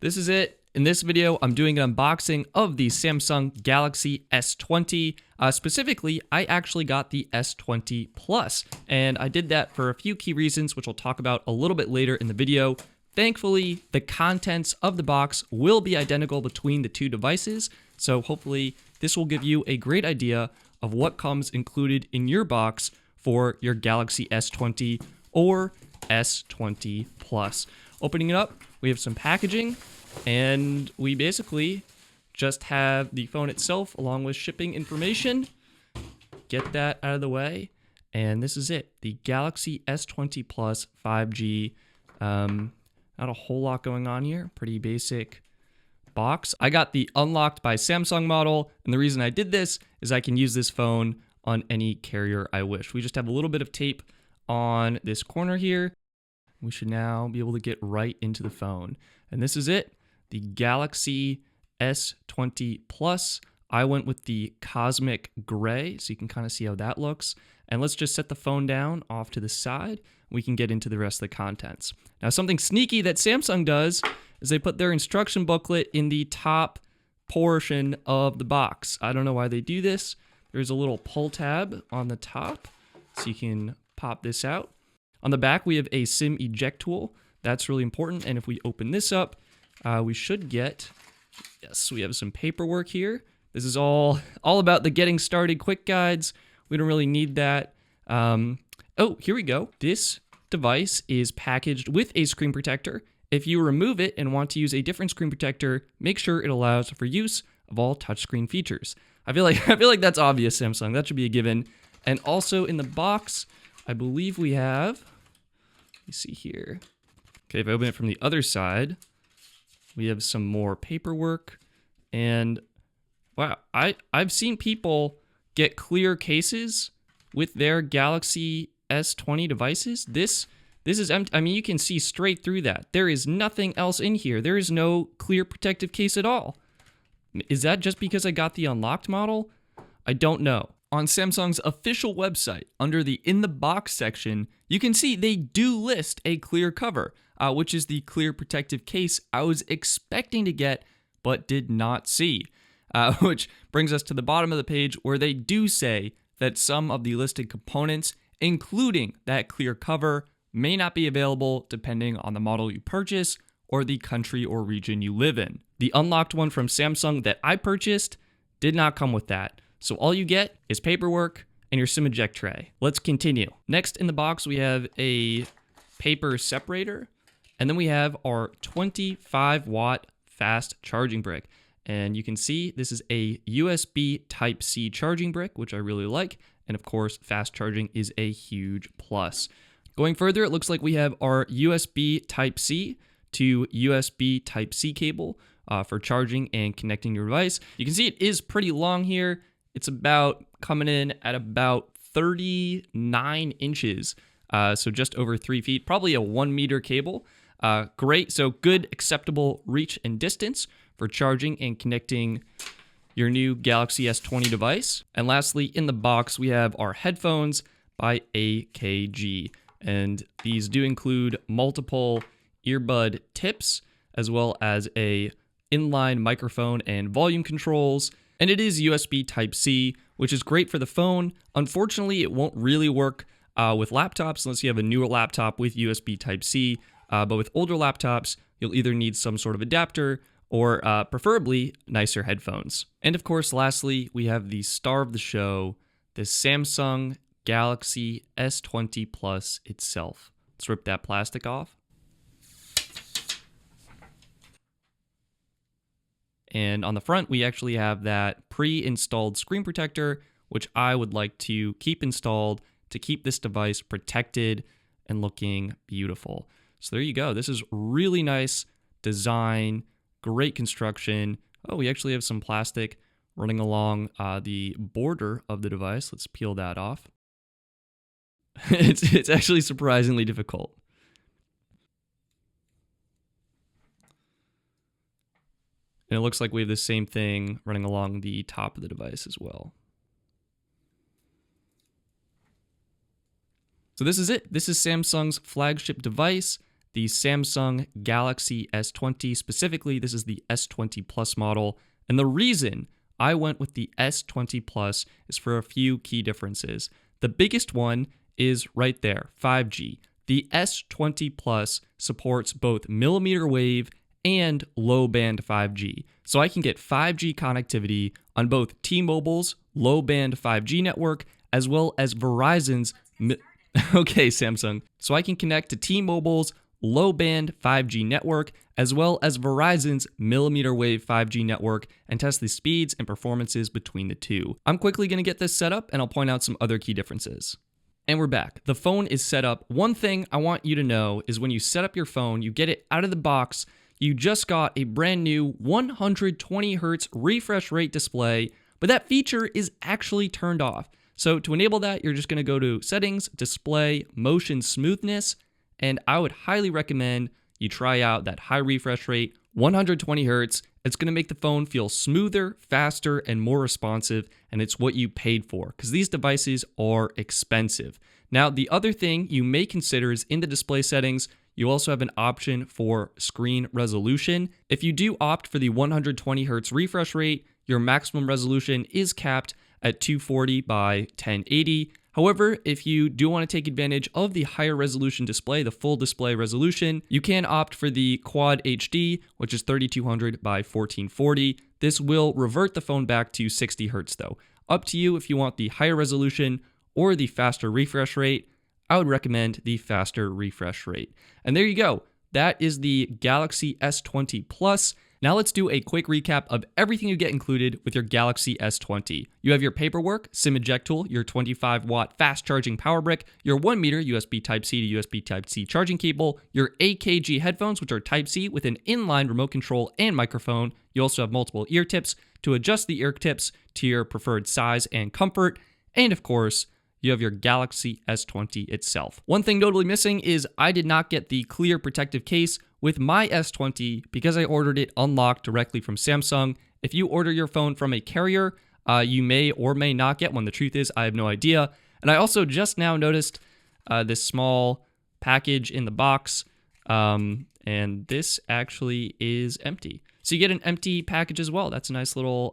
This is it. In this video, I'm doing an unboxing of the Samsung Galaxy S20. Specifically, I actually got the S20 Plus, and I did that for a few key reasons, which I'll talk about a little bit later in the video. Thankfully, the contents of the box will be identical between the two devices, so hopefully this will give you a great idea of what comes included in your box for your Galaxy S20 or S20 Plus. Opening it up, we have some packaging, and we basically just have the phone itself along with shipping information. Get that out of the way, and this is it. The Galaxy S20 Plus 5G. Not a whole lot going on here. Pretty basic box. I got the unlocked by Samsung model, and the reason I did this is I can use this phone on any carrier I wish. We just have a little bit of tape on this corner here. We should now be able to get right into the phone. And this is it, the Galaxy S20 Plus. I went with the Cosmic Gray, so you can kind of see how that looks. And let's just set the phone down off to the side. We can get into the rest of the contents. Now, something sneaky that Samsung does is they put their instruction booklet in the top portion of the box. I don't know why they do this. There's a little pull tab on the top, so you can pop this out. On the back, we have a SIM eject tool. That's really important. And if we open this up, we should get, yes, we have some paperwork here. This is all about the getting started quick guides. We don't really need that. Oh, here we go. This device is packaged with a screen protector. If you remove it and want to use a different screen protector, make sure it allows for use of all touchscreen features. I feel like that's obvious, Samsung. That should be a given. And also in the box, I believe we have, let me see here. Okay, if I open it from the other side, we have some more paperwork. And wow, I've seen people get clear cases with their Galaxy S20 devices. This is empty. I mean, you can see straight through that. There is nothing else in here. There is no clear protective case at all. Is that just because I got the unlocked model? I don't know. On Samsung's official website, under the In the Box section, you can see they do list a clear cover, which is the clear protective case I was expecting to get, but did not see. Which brings us to the bottom of the page where they do say that some of the listed components, including that clear cover, may not be available depending on the model you purchase or the country or region you live in. The unlocked one from Samsung that I purchased did not come with that. So all you get is paperwork and your SIM eject tray. Let's continue. Next in the box, we have a paper separator, and then we have our 25-watt fast charging brick. And you can see this is a USB Type-C charging brick, which I really like. And of course, fast charging is a huge plus. Going further, it looks like we have our USB Type-C to USB Type-C cable for charging and connecting your device. You can see it is pretty long here. It's about coming in at about 39 inches, so just over 3 feet, probably a 1 meter cable. Great, so good acceptable reach and distance for charging and connecting your new Galaxy S20 device. And lastly, in the box, we have our headphones by AKG. And these do include multiple earbud tips, as well as a inline microphone and volume controls. And it is USB Type-C, which is great for the phone. Unfortunately, it won't really work with laptops unless you have a newer laptop with USB Type-C. But with older laptops, you'll either need some sort of adapter or preferably nicer headphones. And of course, lastly, we have the star of the show, the Samsung Galaxy S20 Plus itself. Let's rip that plastic off. And on the front, we actually have that pre-installed screen protector, which I would like to keep installed to keep this device protected and looking beautiful. So there you go. This is really nice design, great construction. Oh, we actually have some plastic running along the border of the device. Let's peel that off. It's actually surprisingly difficult. And it looks like we have the same thing running along the top of the device as well. So this is it. This is Samsung's flagship device, the Samsung Galaxy S20. Specifically, this is the S20 Plus model. And the reason I went with the S20 Plus is for a few key differences. The biggest one is right there, 5G. The S20 Plus supports both millimeter wave and low band 5G. So I can get 5G connectivity on both T-Mobile's low band 5G network as well as Verizon's okay, Samsung. So I can connect to T-Mobile's low band 5G network as well as Verizon's millimeter wave 5G network and test the speeds and performances between the two. I'm quickly going to get this set up and I'll point out some other key differences. And we're back. The phone is set up. One thing I want you to know is when you set up your phone, you get it out of the box, you just got a brand new 120 Hz refresh rate display, but that feature is actually turned off. So to enable that, you're just going to go to Settings, Display, Motion Smoothness, and I would highly recommend you try out that high refresh rate, 120 Hz. It's going to make the phone feel smoother, faster, and more responsive, and it's what you paid for because these devices are expensive. Now, the other thing you may consider is in the display settings, you also have an option for screen resolution. If you do opt for the 120 Hz refresh rate, your maximum resolution is capped at 240 by 1080. However, if you do want to take advantage of the higher resolution display, the full display resolution, you can opt for the Quad HD, which is 3200 by 1440. This will revert the phone back to 60 Hz though. Up to you if you want the higher resolution or the faster refresh rate. I would recommend the faster refresh rate. And there you go. That is the Galaxy S20 Plus. Now let's do a quick recap of everything you get included with your Galaxy S20. You have your paperwork, SIM eject tool, your 25-watt fast charging power brick, your 1 meter USB Type-C to USB Type-C charging cable, your AKG headphones, which are Type-C with an inline remote control and microphone. You also have multiple ear tips to adjust the ear tips to your preferred size and comfort. And of course, you have your Galaxy S20 itself. One thing notably missing is I did not get the clear protective case with my S20 because I ordered it unlocked directly from Samsung. If you order your phone from a carrier, you may or may not get one. The truth is, I have no idea. And I also just now noticed this small package in the box, and this actually is empty. So you get an empty package as well. That's a nice little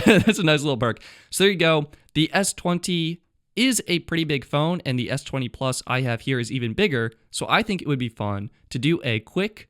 that's a nice little perk. So there you go. The S20 is a pretty big phone, and the S20 Plus I have here is even bigger, so I think it would be fun to do a quick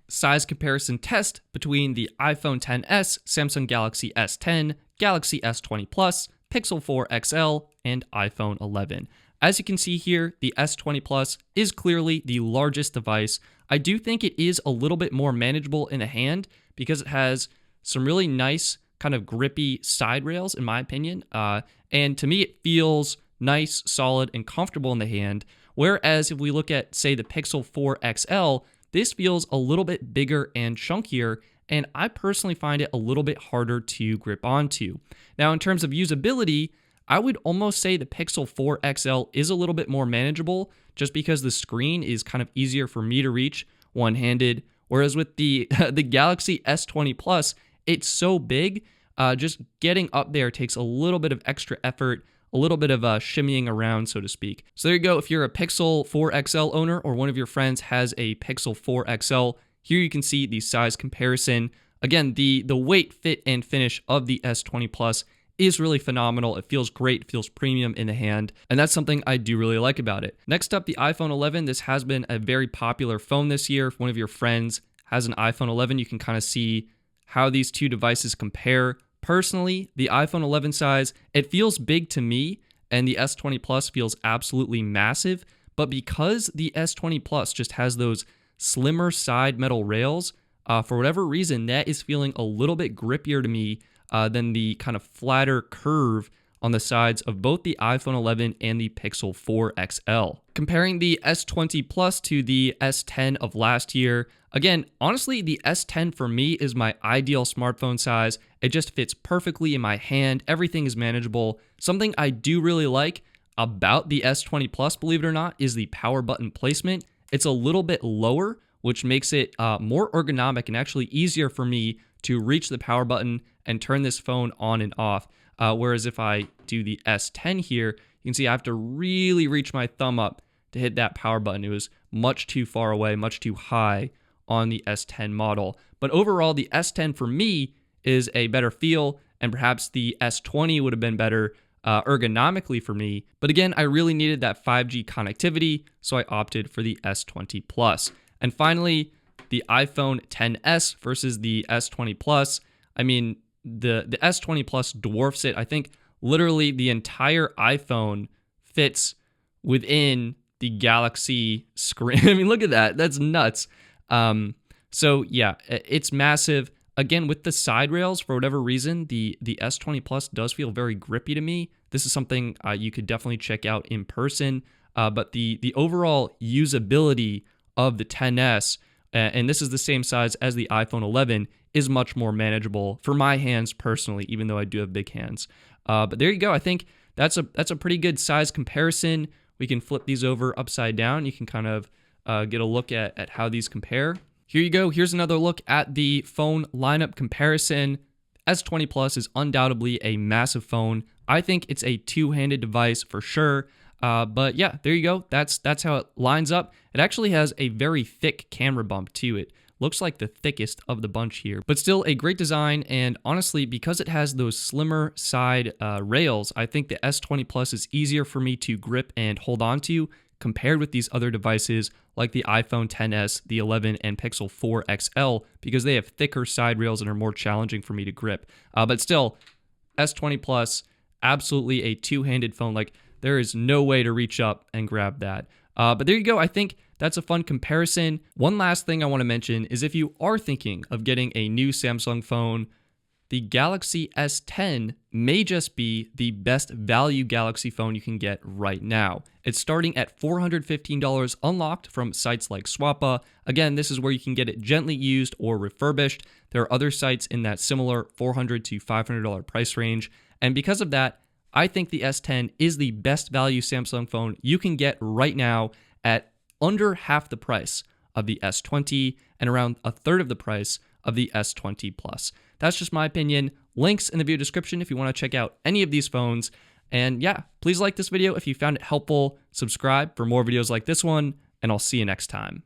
size comparison test between the iPhone XS, Samsung Galaxy S10, Galaxy S20 Plus, Pixel 4 XL, and iPhone 11. As you can see here, the S20 Plus is clearly the largest device. I do think it is a little bit more manageable in the hand because it has some really nice kind of grippy side rails, in my opinion. And to me, it feels nice, solid, and comfortable in the hand. Whereas if we look at, say, the Pixel 4 XL, this feels a little bit bigger and chunkier, and I personally find it a little bit harder to grip onto. Now, in terms of usability, I would almost say the Pixel 4 XL is a little bit more manageable just because the screen is kind of easier for me to reach one-handed. Whereas with the Galaxy S20 Plus, it's so big, just getting up there takes a little bit of extra effort, a little bit of shimmying around, so to speak. So there you go. If you're a Pixel 4 XL owner or one of your friends has a Pixel 4 XL, here you can see the size comparison. Again, the weight, fit, and finish of the S20 Plus is really phenomenal. It feels great, it feels premium in the hand, and that's something I do really like about it. Next up, the iPhone 11. This has been a very popular phone this year. If one of your friends has an iPhone 11, you can kind of see how these two devices compare. Personally, the iPhone 11 size, it feels big to me, and the S20 Plus feels absolutely massive, but because the S20 Plus just has those slimmer side metal rails, for whatever reason, that is feeling a little bit grippier to me than the kind of flatter curve on the sides of both the iPhone 11 and the Pixel 4 XL. Comparing the S20 Plus to the S10 of last year, again, honestly, the S10 for me is my ideal smartphone size. It just fits perfectly in my hand. Everything is manageable. Something I do really like about the S20 Plus, believe it or not, is the power button placement. It's a little bit lower, which makes it more ergonomic and actually easier for me to reach the power button and turn this phone on and off. Whereas if I do the S10 here, you can see I have to really reach my thumb up to hit that power button. It was much too far away, much too high on the S10 model. But overall, the S10 for me is a better feel, and perhaps the S20 would have been better ergonomically for me. But again, I really needed that 5G connectivity, so I opted for the S20 Plus. And finally, the iPhone XS versus the S20 Plus. I mean, the S20 Plus dwarfs it. I think literally the entire iPhone fits within the Galaxy screen. I mean, look at that. That's nuts. So yeah, it's massive. Again, with the side rails, for whatever reason, the S20 Plus does feel very grippy to me. This is something you could definitely check out in person. But the overall usability of the XS, and this is the same size as the iPhone 11, is much more manageable for my hands personally, even though I do have big hands. But there you go. I think that's a pretty good size comparison. We can flip these over upside down. You can kind of get a look at how these compare. Here you go. Here's another look at the phone lineup comparison. S20 Plus is undoubtedly a massive phone. I think it's a two-handed device for sure. But yeah, there you go. That's how it lines up. It actually has a very thick camera bump too. It looks like the thickest of the bunch here, but still a great design. And honestly, because it has those slimmer side rails, I think the S20 Plus is easier for me to grip and hold on to compared with these other devices like the iPhone XS, the 11, and Pixel 4 XL, because they have thicker side rails and are more challenging for me to grip. But still, S20 Plus, absolutely a two-handed phone. Like, there is no way to reach up and grab that. But there you go. I think that's a fun comparison. One last thing I want to mention is if you are thinking of getting a new Samsung phone, the Galaxy S10 may just be the best value Galaxy phone you can get right now. It's starting at $415 unlocked from sites like Swappa. Again, this is where you can get it gently used or refurbished. There are other sites in that similar $400 to $500 price range. And because of that, I think the S10 is the best value Samsung phone you can get right now at under half the price of the S20 and around a third of the price of the S20 Plus. That's just my opinion. Links in the video description if you want to check out any of these phones. And yeah, please like this video if you found it helpful. Subscribe for more videos like this one, and I'll see you next time.